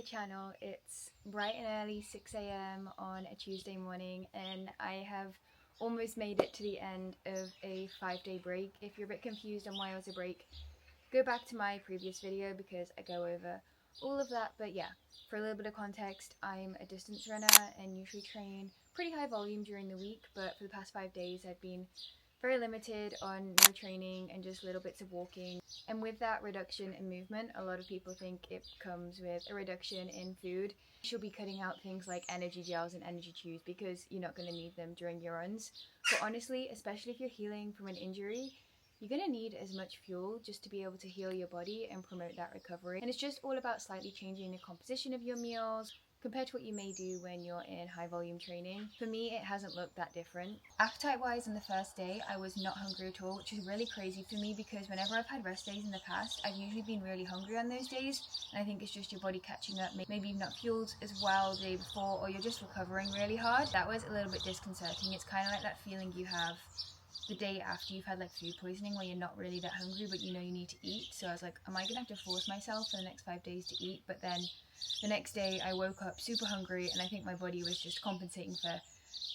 channel. It's bright and early 6 a.m. on a Tuesday morning, and I have almost made it to the end of a 5-day break. If you're a bit confused on why I was a break, go back to my previous video because I go over all of that. But yeah, for a little bit of context, I'm a distance runner and usually train pretty high volume during the week, but for the past 5 days I've been very limited on no training and just little bits of walking. And with that reduction in movement, a lot of people think it comes with a reduction in food. You should be cutting out things like energy gels and energy chews because you're not going to need them during your runs. But honestly, especially if you're healing from an injury, you're going to need as much fuel just to be able to heal your body and promote that recovery. And it's just all about slightly changing the composition of your meals compared to what you may do when you're in high volume training. For me, it hasn't looked that different. Appetite wise, on the first day, I was not hungry at all, which is really crazy for me because whenever I've had rest days in the past, I've usually been really hungry on those days. And I think it's just your body catching up. Maybe you've not fueled as well the day before, or you're just recovering really hard. That was a little bit disconcerting. It's kind of like that feeling you have the day after you've had like food poisoning where you're not really that hungry but you know you need to eat. So I was like, am I gonna have to force myself for the next 5 days to eat? But then the next day I woke up super hungry, and I think my body was just compensating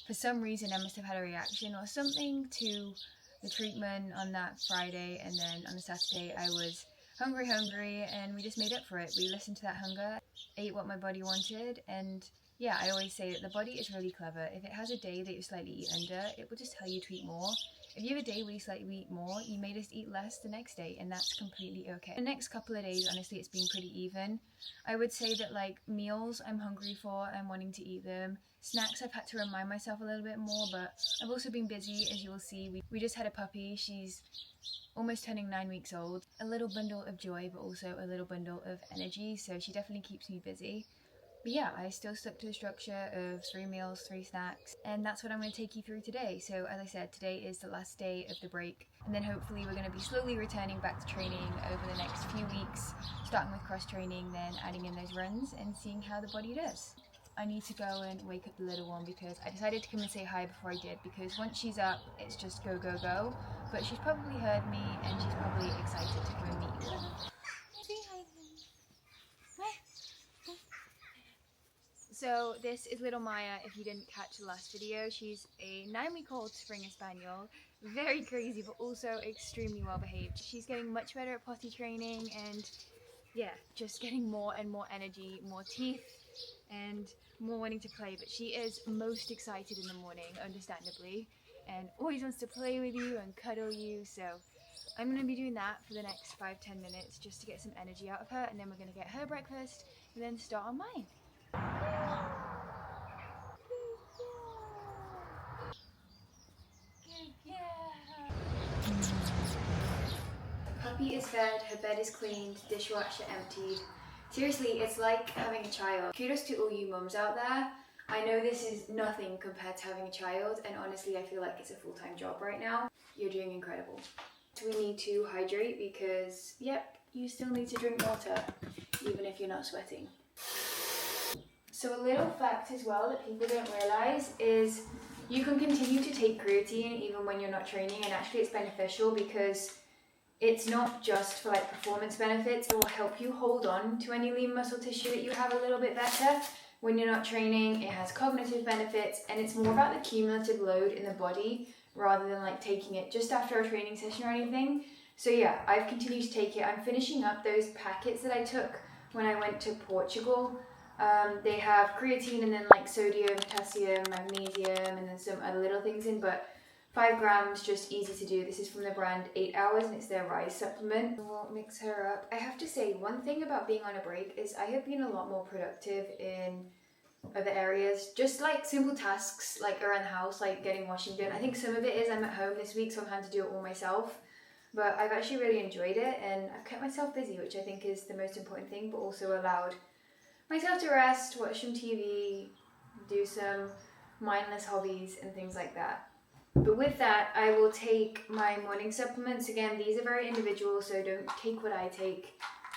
for some reason. I must have had a reaction or something to the treatment on that Friday, and then on the Saturday I was hungry and we just made up for it. We listened to that hunger, ate what my body wanted, and yeah, I always say that the body is really clever. If it has a day that you slightly eat under, it will just tell you to eat more. If you have a day where you slightly eat more, you may just eat less the next day, and that's completely okay. The next couple of days, honestly, it's been pretty even. I would say that like meals, I'm hungry for, I'm wanting to eat them. Snacks, I've had to remind myself a little bit more, but I've also been busy, as you will see. We just had a puppy. She's almost turning 9 weeks old. A little bundle of joy, but also a little bundle of energy, so she definitely keeps me busy. But yeah, I still stuck to the structure of 3 meals, 3 snacks, and that's what I'm going to take you through today. So as I said, today is the last day of the break, and then hopefully we're going to be slowly returning back to training over the next few weeks, starting with cross training, then adding in those runs and seeing how the body does. I need to go and wake up the little one because I decided to come and say hi before I did, because once she's up, it's just go, go, go. But she's probably heard me and she's probably excited to come and meet you. Say hi. So this is little Maya, if you didn't catch the last video. She's a 9-week-old Springer Spaniel, very crazy but also extremely well behaved. She's getting much better at potty training and yeah, just getting more and more energy, more teeth and more wanting to play. But she is most excited in the morning, understandably, and always wants to play with you and cuddle you. So I'm going to be doing that for the next 5-10 minutes just to get some energy out of her, and then we're going to get her breakfast and then start on mine. Puppy is fed, her bed is cleaned, dishwasher emptied. Seriously, it's like having a child. Kudos to all you mums out there. I know this is nothing compared to having a child, and honestly I feel like it's a full-time job right now. You're doing incredible. We need to hydrate because, yep, you still need to drink water, even if you're not sweating. So a little fact as well that people don't realise is you can continue to take creatine even when you're not training, and actually it's beneficial because it's not just for like performance benefits. It will help you hold on to any lean muscle tissue that you have a little bit better when you're not training. It has cognitive benefits, and it's more about the cumulative load in the body rather than like taking it just after a training session or anything. So yeah, I've continued to take it. I'm finishing up those packets that I took when I went to Portugal. They have creatine and then like sodium, potassium, magnesium, and then some other little things in, but 5 grams, just easy to do. This is from the brand 8 Hours, and it's their rise supplement. We'll mix her up. I have to say, one thing about being on a break is I have been a lot more productive in other areas. Just like simple tasks like around the house, like getting washing done. I think some of it is I'm at home this week, so I'm having to do it all myself. But I've actually really enjoyed it, and I've kept myself busy, which I think is the most important thing, but also allowed myself to rest, watch some TV, do some mindless hobbies and things like that. But with that, I will take my morning supplements. Again, these are very individual, so don't take what I take.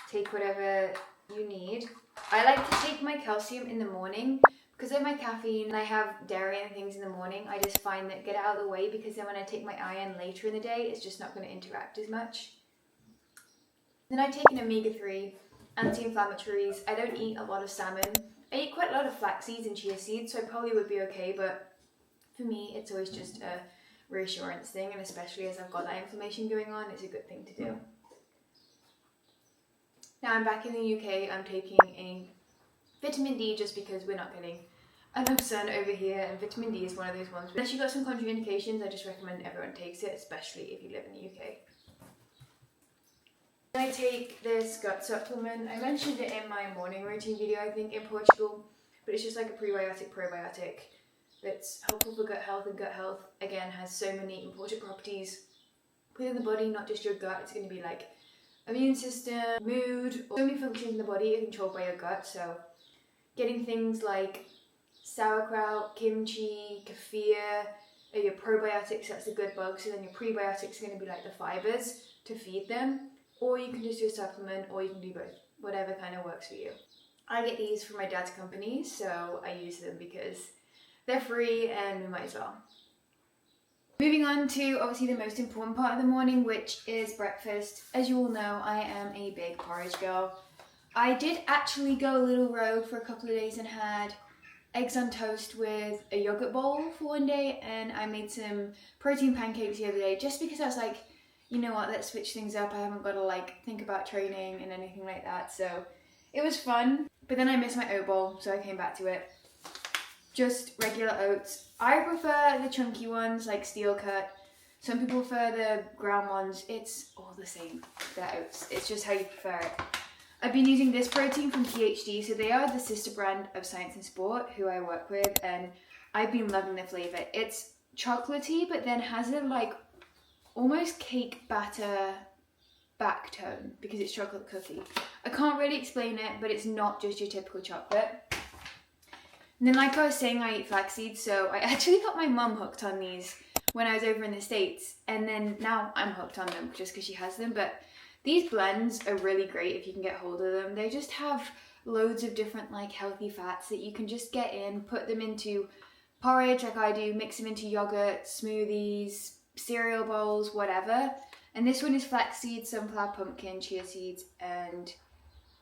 Take whatever you need. I like to take my calcium in the morning because I have my caffeine and I have dairy and things in the morning. I just find that get it out of the way, because then when I take my iron later in the day, it's just not going to interact as much. Then I take an omega-3 anti-inflammatories. I don't eat a lot of salmon. I eat quite a lot of flax seeds and chia seeds, so I probably would be okay, but for me, it's always just a reassurance thing, and especially as I've got that inflammation going on, it's a good thing to do. Now I'm back in the UK, I'm taking a vitamin D just because we're not getting enough sun over here, and vitamin D is one of those ones. Unless you've got some contraindications, I just recommend everyone takes it, especially if you live in the UK. I take this gut supplement. I mentioned it in my morning routine video, I think, in Portugal, but it's just like a probiotic that's helpful for gut health, and gut health, again, has so many important properties within the body, not just your gut. It's going to be like immune system, mood, so many functions in the body are controlled by your gut, so getting things like sauerkraut, kimchi, kefir are your probiotics, that's the good bugs, and then your prebiotics are going to be like the fibers to feed them. Or you can just do a supplement, or you can do both, whatever kind of works for you. I get these from my dad's company, so I use them because they're free and we might as well. Moving on to obviously the most important part of the morning, which is breakfast. As you all know, I am a big porridge girl. I did actually go a little rogue for a couple of days and had eggs on toast with a yogurt bowl for one day, and I made some protein pancakes the other day just because I was like, you know what, let's switch things up. I haven't got to like think about training and anything like that, so it was fun. But then I missed my oat bowl, so I came back to it. Just regular oats. I prefer the chunky ones, like steel cut. Some people prefer the ground ones. It's all the same, they're oats. It's just how you prefer it. I've been using this protein from PhD, so they are the sister brand of Science and Sport, who I work with, and I've been loving the flavour. It's chocolatey, but then has a like almost cake batter back tone because it's chocolate cookie. I can't really explain it, but it's not just your typical chocolate. And then, like I was saying, I eat flax seeds, so I actually got my mum hooked on these when I was over in the States, and then now I'm hooked on them just because she has them. But these blends are really great if you can get hold of them. They just have loads of different like healthy fats that you can just get in, put them into porridge like I do, mix them into yogurt, smoothies, cereal bowls, whatever. And this one is flax seeds, sunflower, pumpkin, chia seeds, and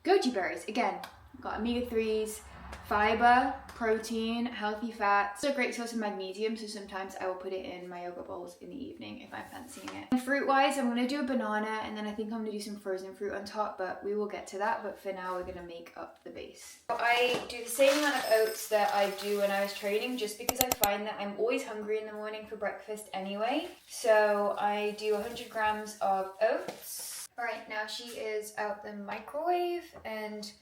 goji berries. Again, got omega-3s, fiber, protein, healthy fats. It's a great source of magnesium, so sometimes I will put it in my yogurt bowls in the evening if I'm fancying it. And fruit-wise, I'm going to do a banana, and then I think I'm going to do some frozen fruit on top, but we will get to that. But for now, we're going to make up the base. I do the same amount of oats that I do when I was training, just because I find that I'm always hungry in the morning for breakfast anyway. So I do 100 grams of oats. Alright, now she is out the microwave and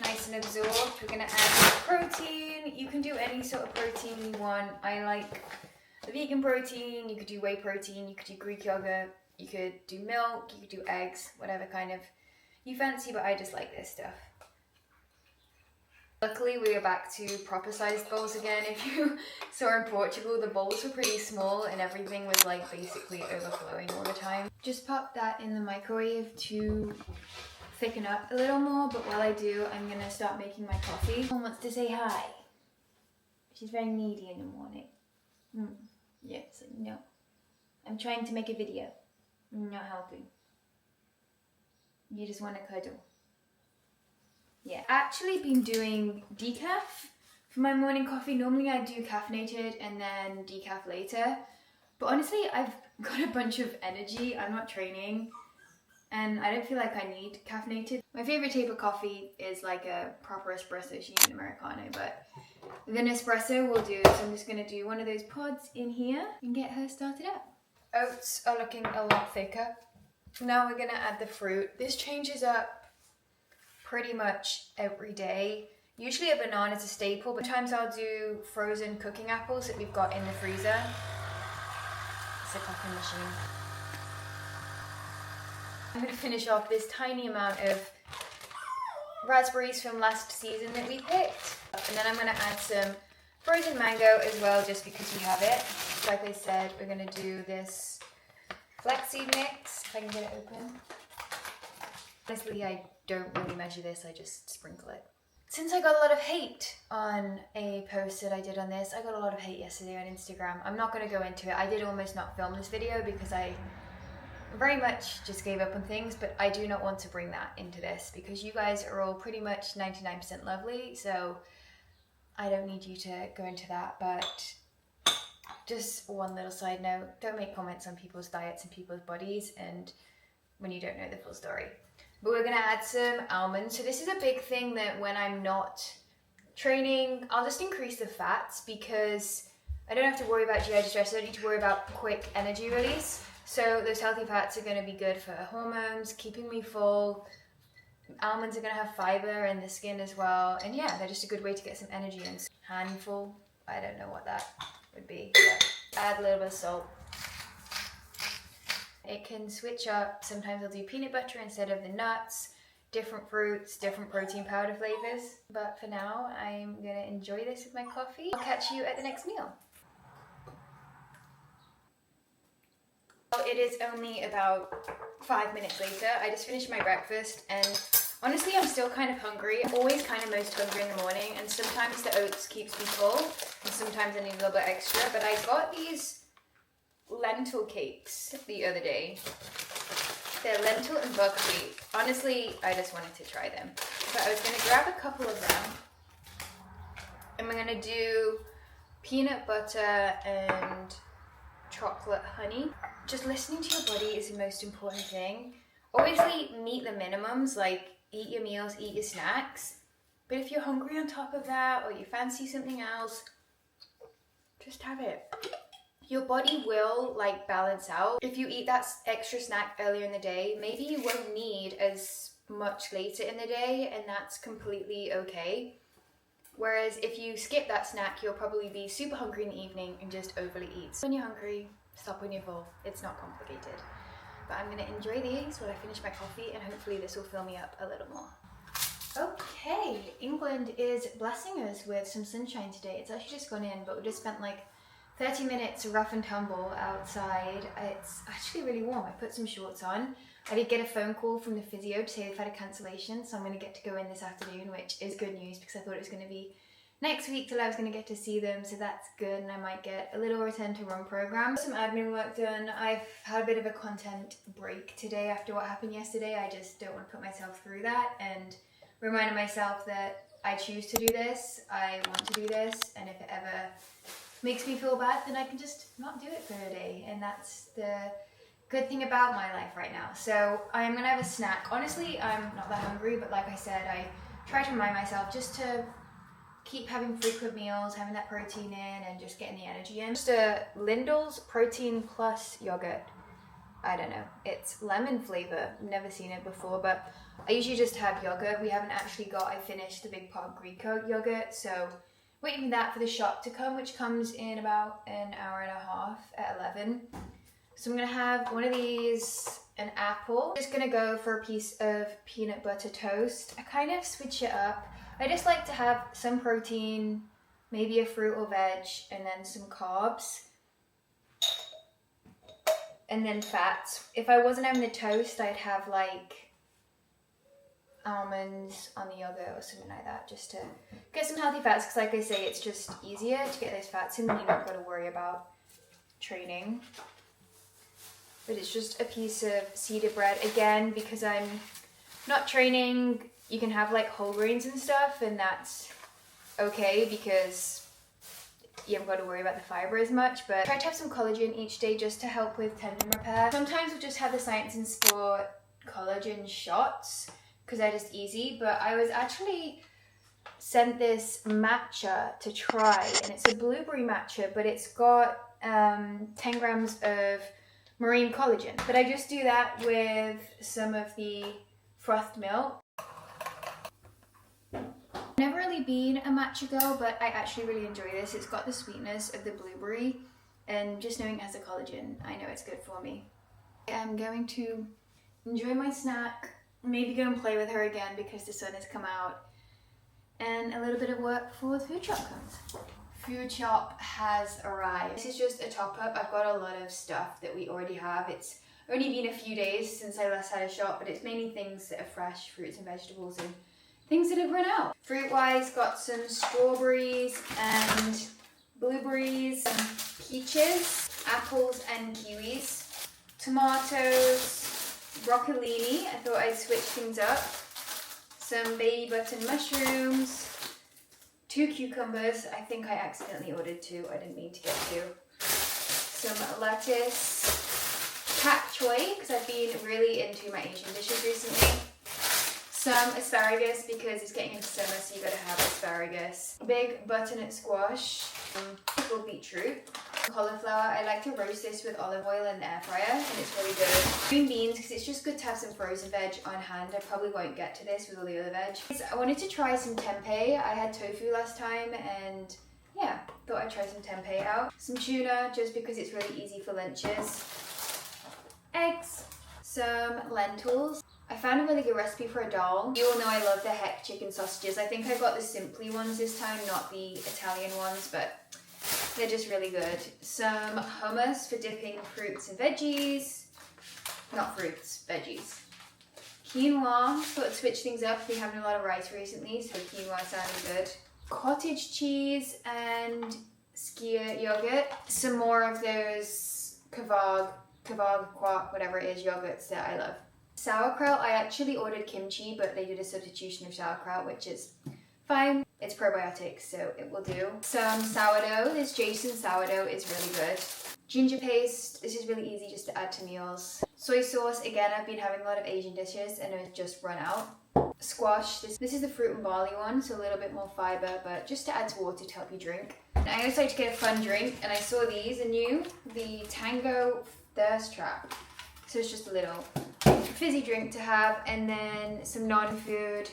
nice and absorbed. We're going to add protein. You can do any sort of protein you want. I like the vegan protein. You could do whey protein. You could do Greek yogurt. You could do milk. You could do eggs. Whatever kind of you fancy, but I just like this stuff. Luckily, we are back to proper sized bowls again. If you saw in Portugal, the bowls were pretty small and everything was like basically overflowing all the time. Just pop that in the microwave to thicken up a little more, but while I do, I'm gonna start making my coffee. Someone wants to say hi. She's very needy in the morning. Yeah, so no. I'm trying to make a video. I'm not helping. You just want to cuddle. Yeah, actually been doing decaf for my morning coffee. Normally I do caffeinated and then decaf later. But honestly, I've got a bunch of energy. I'm not training and I don't feel like I need caffeinated. My favourite type of coffee is like a proper espresso. She needs an Americano, but the Nespresso will do. So I'm just going to do one of those pods in here and get her started up. Oats are looking a lot thicker. Now we're going to add the fruit. This changes up pretty much every day. Usually a banana is a staple, but sometimes I'll do frozen cooking apples that we've got in the freezer. It's a coffee machine. I'm going to finish off this tiny amount of raspberries from last season that we picked. And then I'm going to add some frozen mango as well, just because we have it. Like I said, we're going to do this flaxseed mix, if I can get it open. Honestly, I don't really measure this, I just sprinkle it. Since I got a lot of hate on a post that I did on this, I got a lot of hate yesterday on Instagram. I'm not going to go into it. I did almost not film this video because I very much just gave up on things, but I do not want to bring that into this because you guys are all pretty much 99% lovely, so I don't need you to go into that. But just one little side note, don't make comments on people's diets and people's bodies and when you don't know the full story. But we're gonna add some almonds. So this is a big thing that when I'm not training, I'll just increase the fats because I don't have to worry about GI distress. I don't need to worry about quick energy release. So those healthy fats are gonna be good for hormones, keeping me full. Almonds are gonna have fiber in the skin as well. And yeah, they're just a good way to get some energy in. Handful, I don't know what that would be. Add a little bit of salt. It can switch up. Sometimes I'll do peanut butter instead of the nuts, different fruits, different protein powder flavors. But for now, I'm gonna enjoy this with my coffee. I'll catch you at the next meal. It is only about 5 minutes later. I just finished my breakfast and honestly, I'm still kind of hungry. I'm always kind of most hungry in the morning, and sometimes the oats keeps me full and sometimes I need a little bit extra. But I got these lentil cakes the other day. They're lentil and buckwheat. Honestly, I just wanted to try them. But I was going to grab a couple of them and we're going to do peanut butter and chocolate honey. Just listening to your body is the most important thing. Obviously, meet the minimums, like eat your meals, eat your snacks. But if you're hungry on top of that or you fancy something else, just have it. Your body will like balance out. If you eat that extra snack earlier in the day, maybe you won't need as much later in the day, and that's completely okay. Whereas if you skip that snack, you'll probably be super hungry in the evening and just overly eat. When you're hungry, stop when you're full. It's not complicated. But I'm gonna enjoy these while I finish my coffee, and hopefully this will fill me up a little more. Okay, England is blessing us with some sunshine today. It's actually just gone in, but we just spent like 30 minutes rough and tumble outside. It's actually really warm. I put some shorts on. I did get a phone call from the physio to say they've had a cancellation, so I'm going to get to go in this afternoon, which is good news because I thought it was going to be next week till I was going to get to see them, so that's good, and I might get a little return to run program. Some admin work done. I've had a bit of a content break today after what happened yesterday. I just don't want to put myself through that, and reminded myself that I choose to do this, I want to do this, and if it ever makes me feel bad, then I can just not do it for a day. And that's the good thing about my life right now. So I am gonna have a snack. Honestly, I'm not that hungry, but like I said, I try to remind myself just to keep having frequent meals, having that protein in, and just getting the energy in. Just a Lindel's Protein Plus yogurt. I don't know, it's lemon flavor. Never seen it before, but I usually just have yogurt. We haven't actually got, I finished the big pot of Greek yogurt, so waiting for that for the shop to come, which comes in about an hour and a half at 11. So I'm gonna have one of these, an apple. Just gonna go for a piece of peanut butter toast. I kind of switch it up. I just like to have some protein, maybe a fruit or veg, and then some carbs. And then fats. If I wasn't having the toast, I'd have like almonds on the yogurt or something like that, just to get some healthy fats, because like I say, it's just easier to get those fats in, then you're not got to worry about training. But it's just a piece of seeded bread. Again, because I'm not training, you can have like whole grains and stuff, and that's okay because you haven't got to worry about the fiber as much. But try to have some collagen each day just to help with tendon repair. Sometimes we'll just have the Science and Sport collagen shots because they're just easy, but I was actually sent this matcha to try, and it's a blueberry matcha, but it's got 10 grams of marine collagen. But I just do that with some of the frothed milk. Never really been a matcha girl, but I actually really enjoy this. It's got the sweetness of the blueberry, and just knowing it has the collagen, I know it's good for me. I'm going to enjoy my snack, maybe go and play with her again because the sun has come out, and a little bit of work before the food shop comes. Food shop has arrived. This is just a top up. I've got a lot of stuff that we already have. It's only been a few days since I last had a shop, but it's mainly things that are fresh, fruits and vegetables, and things that have run out. Fruit wise, got some strawberries and blueberries, peaches, apples and kiwis. tomatoes, broccolini, I thought I'd switch things up, some baby button mushrooms, 2 cucumbers, I think I accidentally ordered 2, I didn't mean to get 2, some lettuce, pak choy, because I've been really into my Asian dishes recently, some asparagus because it's getting into summer, so you gotta have asparagus, big butternut squash, pickled beetroot, cauliflower. I like to roast this with olive oil in the air fryer and it's really good. Green beans, because it's just good to have some frozen veg on hand. I probably won't get to this with all the other veg. I wanted to try some tempeh. I had tofu last time and yeah, thought I'd try some tempeh out. Some tuna, just because it's really easy for lunches. Eggs, some lentils. I found a really good recipe for a dal. You all know I love the Heck chicken sausages. I think I got the Simply ones this time, not the Italian ones, but they're just really good. Some hummus for dipping fruits and veggies. Not fruits, veggies. Quinoa, thought I'd switch things up. We've been having a lot of rice recently, so quinoa sounded good. Cottage cheese and skyr yogurt. Some more of those kebab, kwak, whatever it is, yogurts that I love. Sauerkraut, I actually ordered kimchi, but they did a substitution of sauerkraut, which is fine. It's probiotics, so it will do. Some sourdough. This Jason sourdough is really good. Ginger paste. This is really easy just to add to meals. Soy sauce. Again, I've been having a lot of Asian dishes and it's just run out. Squash. This is the fruit and barley one, so a little bit more fiber, but just to add to water to help you drink. And I also like to get a fun drink, and I saw these are new. The Tango Thirst Trap. So it's just a little fizzy drink to have, and then some non-food,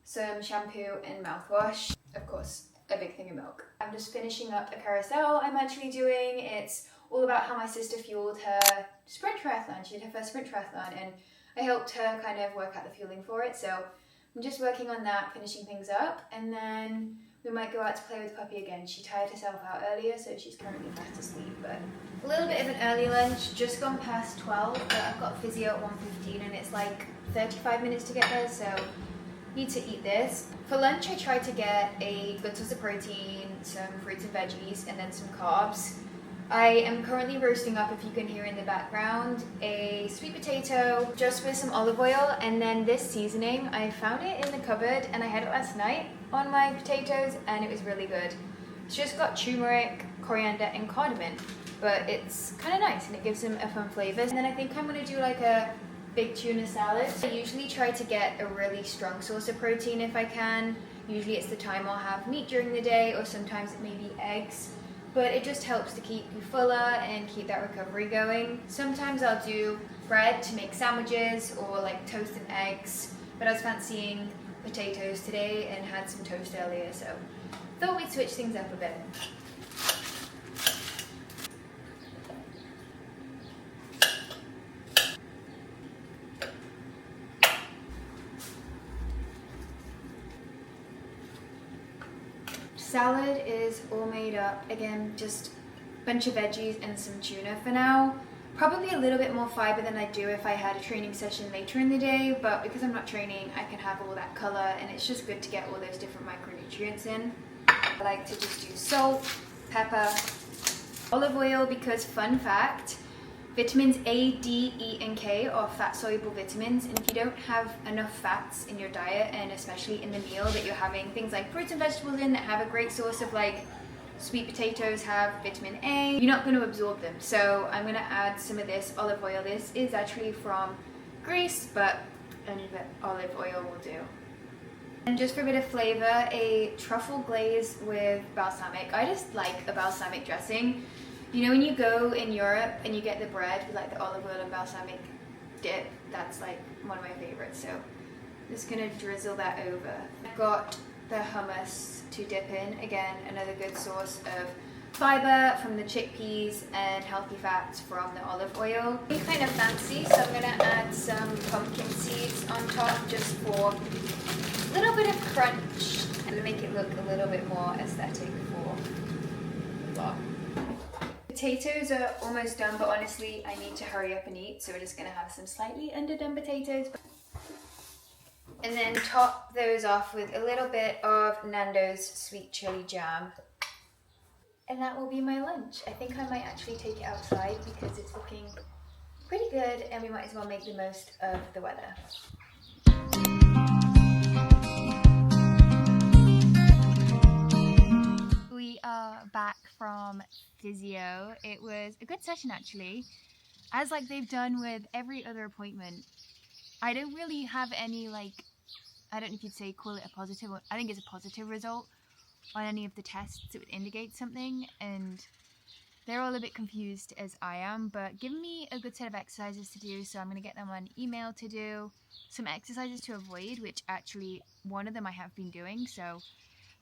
some shampoo and mouthwash. Of course, a big thing of milk. I'm just finishing up a carousel I'm actually doing. It's all about how my sister fueled her sprint triathlon. She did her first sprint triathlon and I helped her kind of work out the fueling for it. So I'm just working on that, finishing things up, and then we might go out to play with Puppy again. She tired herself out earlier, so she's currently fast asleep. But a little bit of an early lunch, just gone past 12, but I've got Physio at 1:15 and it's like 35 minutes to get there, so need to eat this. For lunch, I tried to get a good source of protein, some fruits and veggies, and then some carbs. I am currently roasting up, if you can hear in the background, a sweet potato just with some olive oil, and then this seasoning, I found it in the cupboard and I had it last night on my potatoes and it was really good. It's just got turmeric, coriander and cardamom, but it's kind of nice and it gives them a fun flavor. And then I think I'm going to do like a big tuna salad. I usually try to get a really strong source of protein if I can. Usually it's the time I'll have meat during the day, or sometimes it may be eggs. But it just helps to keep you fuller and keep that recovery going. Sometimes I'll do bread to make sandwiches or like toast and eggs, but I was fancying potatoes today and had some toast earlier, so thought we'd switch things up a bit. Salad is all made up. Again, just a bunch of veggies and some tuna for now. Probably a little bit more fiber than I do if I had a training session later in the day, but because I'm not training, I can have all that color and it's just good to get all those different micronutrients in. I like to just do salt, pepper, olive oil, because fun fact, vitamins A, D, E, and K are fat-soluble vitamins, and if you don't have enough fats in your diet, and especially in the meal that you're having things like fruits and vegetables in that have a great source of, like sweet potatoes have vitamin A, you're not going to absorb them. So I'm going to add some of this olive oil. This is actually from Greece, but any olive oil will do. And just for a bit of flavor, a truffle glaze with balsamic. I just like a balsamic dressing. You know when you go in Europe and you get the bread with like the olive oil and balsamic dip, that's like one of my favorites. So I'm just gonna drizzle that over. I've got the hummus to dip in. Again, another good source of fiber from the chickpeas and healthy fats from the olive oil. It's kind of fancy, so I'm gonna add some pumpkin seeds on top just for a little bit of crunch and make it look a little bit more aesthetic for the vlog. Potatoes are almost done, but honestly I need to hurry up and eat, so we're just going to have some slightly underdone potatoes. And then top those off with a little bit of Nando's sweet chili jam. And that will be my lunch. I think I might actually take it outside because it's looking pretty good, and we might as well make the most of the weather. We are back from Physio. It was a good session actually. As like they've done with every other appointment, I don't really have any I don't know if you'd say call it a positive, I think it's a positive result on any of the tests that would indicate something, and they're all a bit confused as I am, but give me a good set of exercises to do, so I'm going to get them on email to do some exercises to avoid, which actually one of them I have been doing, so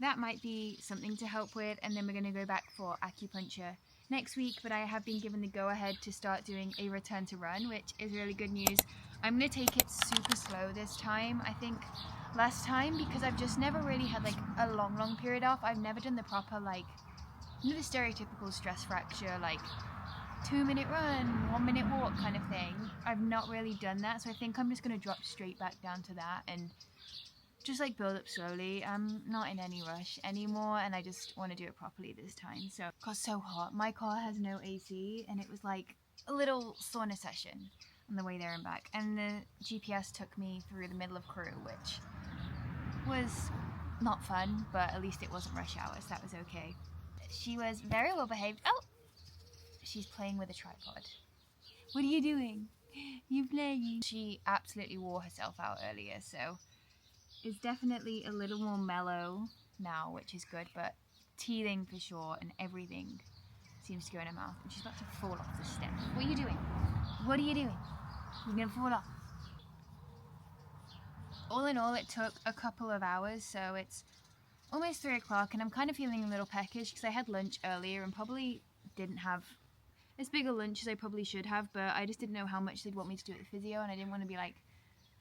that might be something to help with. And then we're going to go back for acupuncture next week, but I have been given the go-ahead to start doing a return to run, which is really good news. I'm going to take it super slow this time. I think last time, because I've just never really had like a long period off, I've never done the proper the stereotypical stress fracture 2-minute run, 1-minute walk kind of thing. I've not really done that, so I think I'm just going to drop straight back down to that and just build up slowly. I'm not in any rush anymore, and I just want to do it properly this time. So it got so hot. My car has no AC, and it was like a little sauna session on the way there and back. And the GPS took me through the middle of Crewe, which was not fun, but at least it wasn't rush hour, so that was okay. She was very well behaved. Oh, she's playing with a tripod. What are you doing? You playing? She absolutely wore herself out earlier, so it's definitely a little more mellow now, which is good, but teething for sure, and everything seems to go in her mouth, and she's about to fall off the step. What are you doing? What are you doing? You're gonna fall off. All in all, it took a couple of hours, so it's almost 3 o'clock, and I'm kind of feeling a little peckish because I had lunch earlier and probably didn't have as big a lunch as I probably should have, but I just didn't know how much they'd want me to do at the physio, and I didn't want to be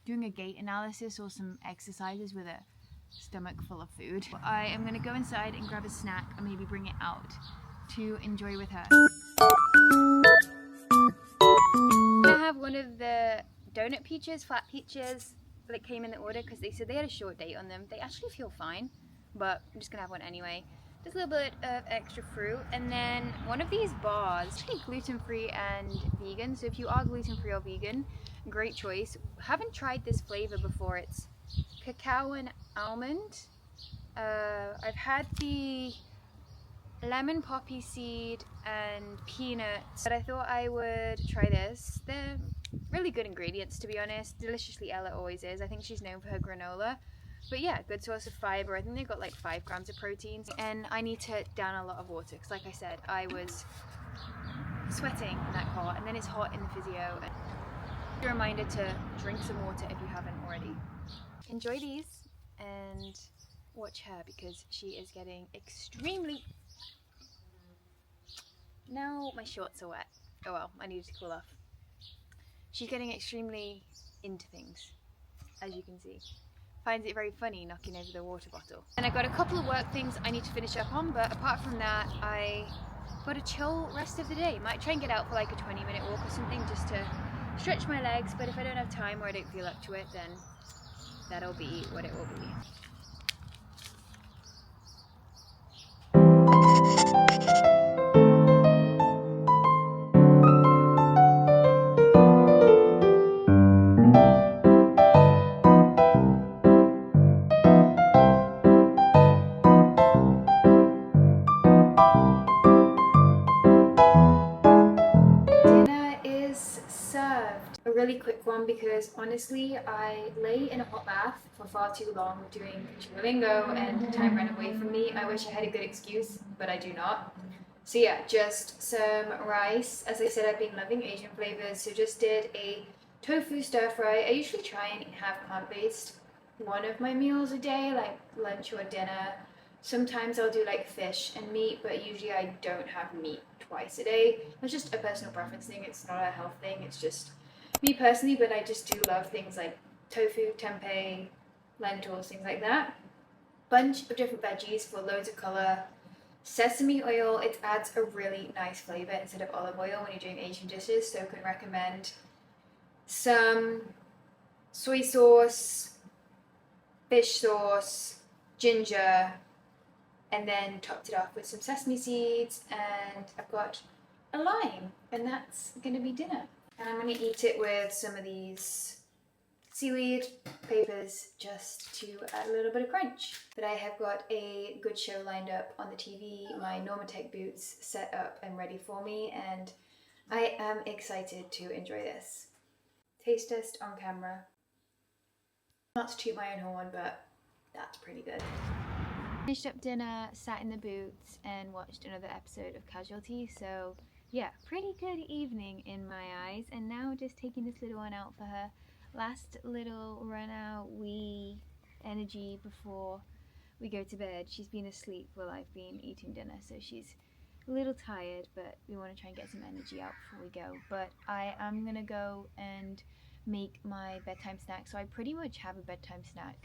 doing a gait analysis or some exercises with a stomach full of food. I am going to go inside and grab a snack and maybe bring it out to enjoy with her. I have one of the donut peaches, flat peaches, that came in the order because they said they had a short date on them. They actually feel fine, but I'm just going to have one anyway. Just a little bit of extra fruit, and then one of these bars, actually gluten-free and vegan, so if you are gluten-free or vegan, great choice. Haven't tried this flavor before. It's cacao and almond. I've had the lemon poppy seed and peanuts, but I thought I would try this. They're really good ingredients, to be honest. Deliciously Ella always is. I think she's known for her granola. But yeah, good source of fiber. I think they've got 5 grams of protein. And I need to down a lot of water because, like I said, I was sweating in that car, and then it's hot in the physio. A reminder to drink some water if you haven't already. Enjoy these and watch her because she is getting extremely... Now my shorts are wet. Oh well, I needed to cool off. She's getting extremely into things, as you can see. Finds it very funny knocking over the water bottle. And I've got a couple of work things I need to finish up on, but apart from that, I got a chill rest of the day. Might try and get out for a 20-minute walk or something just to stretch my legs, but if I don't have time or I don't feel up to it, then that'll be what it will be. A really quick one because honestly I lay in a hot bath for far too long doing Duolingo and time ran away from me. I wish I had a good excuse, but I do not. So yeah, just some rice. As I said, I've been loving Asian flavors, so just did a tofu stir fry. I usually try and have plant-based one of my meals a day, like lunch or dinner. Sometimes I'll do fish and meat, but usually I don't have meat twice a day. It's just a personal preference thing. It's not a health thing. It's just me personally, but I just do love things like tofu, tempeh, lentils, things like that. Bunch of different veggies for loads of color. Sesame oil, it adds a really nice flavor instead of olive oil when you're doing Asian dishes, so I can recommend. Some soy sauce, fish sauce, ginger, and then topped it off with some sesame seeds, and I've got a lime, and that's gonna be dinner. And I'm going to eat it with some of these seaweed papers just to add a little bit of crunch. But I have got a good show lined up on the TV, my Normatec boots set up and ready for me, and I am excited to enjoy this. Taste test on camera. Not to toot my own horn, but that's pretty good. Finished up dinner, sat in the boots and watched another episode of Casualty, so yeah, pretty good evening in my eyes. And now just taking this little one out for her last little run out wee energy before we go to bed. She's been asleep while I've been eating dinner, so she's a little tired, but we want to try and get some energy out before we go. But I am gonna go and make my bedtime snack. So I pretty much have a bedtime snack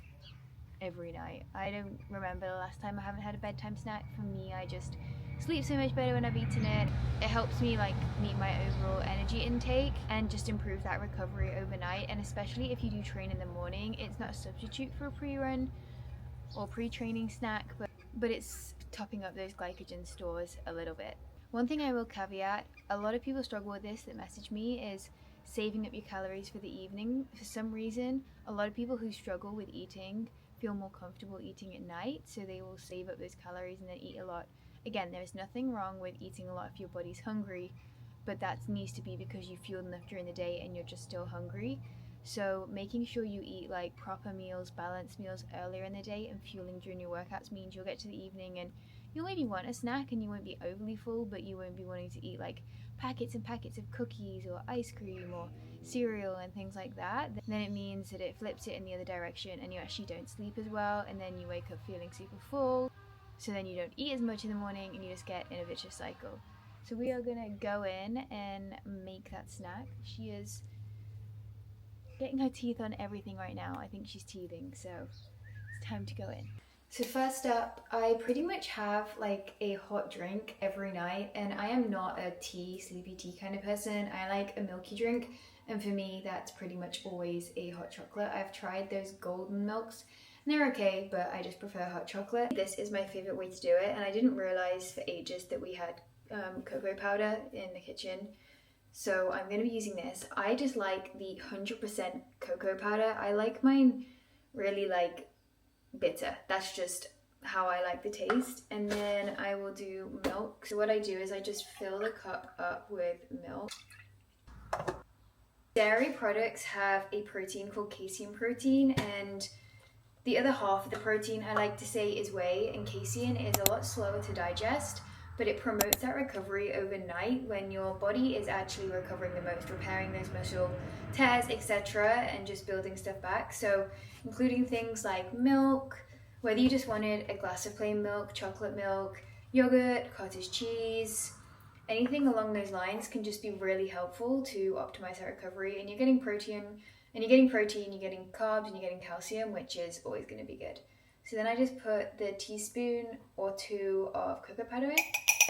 every night. I don't remember the last time I haven't had a bedtime snack. For me, I just sleep so much better when I've eaten it. It helps me like meet my overall energy intake and just improve that recovery overnight. And especially if you do train in the morning, it's not a substitute for a pre-run or pre-training snack, but it's topping up those glycogen stores a little bit. One thing I will caveat, a lot of people struggle with this that message me, is saving up your calories for the evening. For some reason, a lot of people who struggle with eating feel more comfortable eating at night, so they will save up those calories and then eat a lot. Again, there's nothing wrong with eating a lot if your body's hungry, but that needs to be because you fueled enough during the day and you're just still hungry. So making sure you eat like proper meals, balanced meals earlier in the day and fueling during your workouts means you'll get to the evening and you'll maybe want a snack and you won't be overly full, but you won't be wanting to eat like packets and packets of cookies or ice cream or cereal and things like that. Then it means that it flips it in the other direction and you actually don't sleep as well, and then you wake up feeling super full, so then you don't eat as much in the morning and you just get in a vicious cycle. So we are gonna go in and make that snack. She is getting her teeth on everything right now. I think she's teething, so it's time to go in. So first up, I pretty much have like a hot drink every night, and I am not a sleepy tea kind of person. I like a milky drink, and for me that's pretty much always a hot chocolate. I've tried those golden milks and they're okay, but I just prefer hot chocolate. This is my favorite way to do it, and I didn't realize for ages that we had cocoa powder in the kitchen. So I'm going to be using this. I just like the 100% cocoa powder. I like mine really like bitter. That's just how I like the taste. And then I will do milk. So what I do is I just fill the cup up with milk. Dairy products have a protein called casein protein, and the other half of the protein I like to say is whey, and casein is a lot slower to digest, but it promotes that recovery overnight when your body is actually recovering the most, repairing those muscle tears, etc., and just building stuff back. So including things like milk, whether you just wanted a glass of plain milk, chocolate milk, yogurt, cottage cheese, anything along those lines can just be really helpful to optimize that recovery. And you're getting protein, you're getting carbs, and you're getting calcium, which is always going to be good. So then I just put the teaspoon or two of cocoa powder in.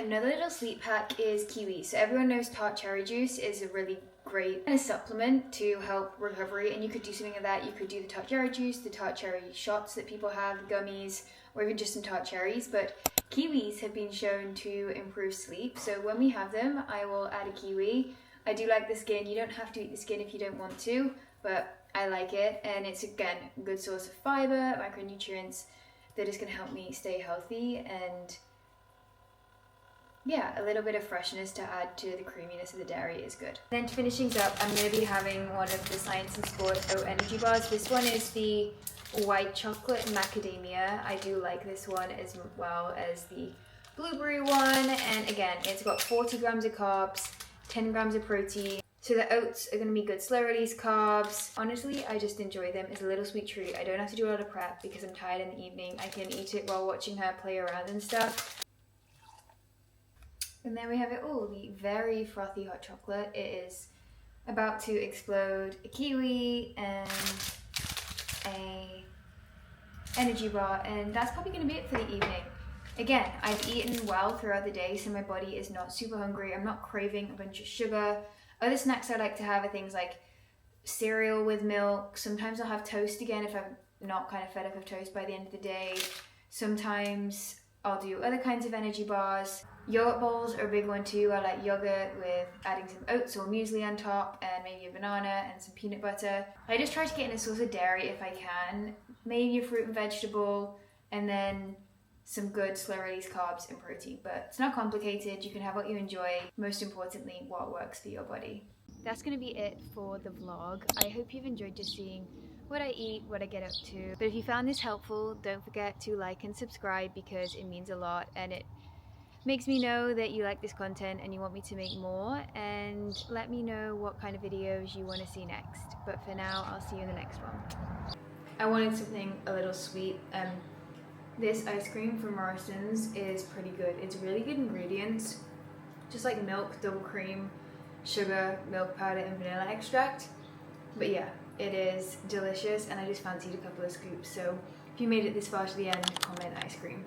Another little sleep hack is kiwi. So everyone knows tart cherry juice is a really great supplement to help recovery, and you could do something like that. You could do the tart cherry juice, the tart cherry shots that people have, the gummies, or even just some tart cherries. But kiwis have been shown to improve sleep. So when we have them, I will add a kiwi. I do like the skin. You don't have to eat the skin if you don't want to, but I like it, and it's again a good source of fiber, micronutrients that is going to help me stay healthy, and yeah, a little bit of freshness to add to the creaminess of the dairy is good. Then to finish things up, I'm going to be having one of the Science and Sport oat energy bars. This one is the white chocolate macadamia. I do like this one as well as the blueberry one, and again it's got 40 grams of carbs, 10 grams of protein. So the oats are going to be good slow release carbs. Honestly, I just enjoy them. It's a little sweet treat. I don't have to do a lot of prep because I'm tired in the evening. I can eat it while watching her play around and stuff. And then we have it all, the very frothy hot chocolate. It is about to explode. A kiwi and a energy bar, and that's probably going to be it for the evening. Again, I've eaten well throughout the day, so my body is not super hungry. I'm not craving a bunch of sugar. Other snacks I like to have are things like cereal with milk. Sometimes I'll have toast again if I'm not kind of fed up of toast by the end of the day. Sometimes I'll do other kinds of energy bars. Yogurt bowls are a big one too. I like yogurt with adding some oats or muesli on top and maybe a banana and some peanut butter. I just try to get in a source of dairy if I can, maybe a fruit and vegetable, and then some good slow release carbs and protein. But it's not complicated, you can have what you enjoy, most importantly what works for your body. That's going to be it for the vlog. I hope you've enjoyed just seeing what I eat, what I get up to. But if you found this helpful, don't forget to like and subscribe because it means a lot and it makes me know that you like this content and you want me to make more, and let me know what kind of videos you want to see next. But for now, I'll see you in the next one. I wanted something a little sweet. This ice cream from Morrison's is pretty good. It's really good ingredients, just like milk, double cream, sugar, milk powder, and vanilla extract. But yeah, it is delicious and I just fancied a couple of scoops. So if you made it this far to the end, comment ice cream.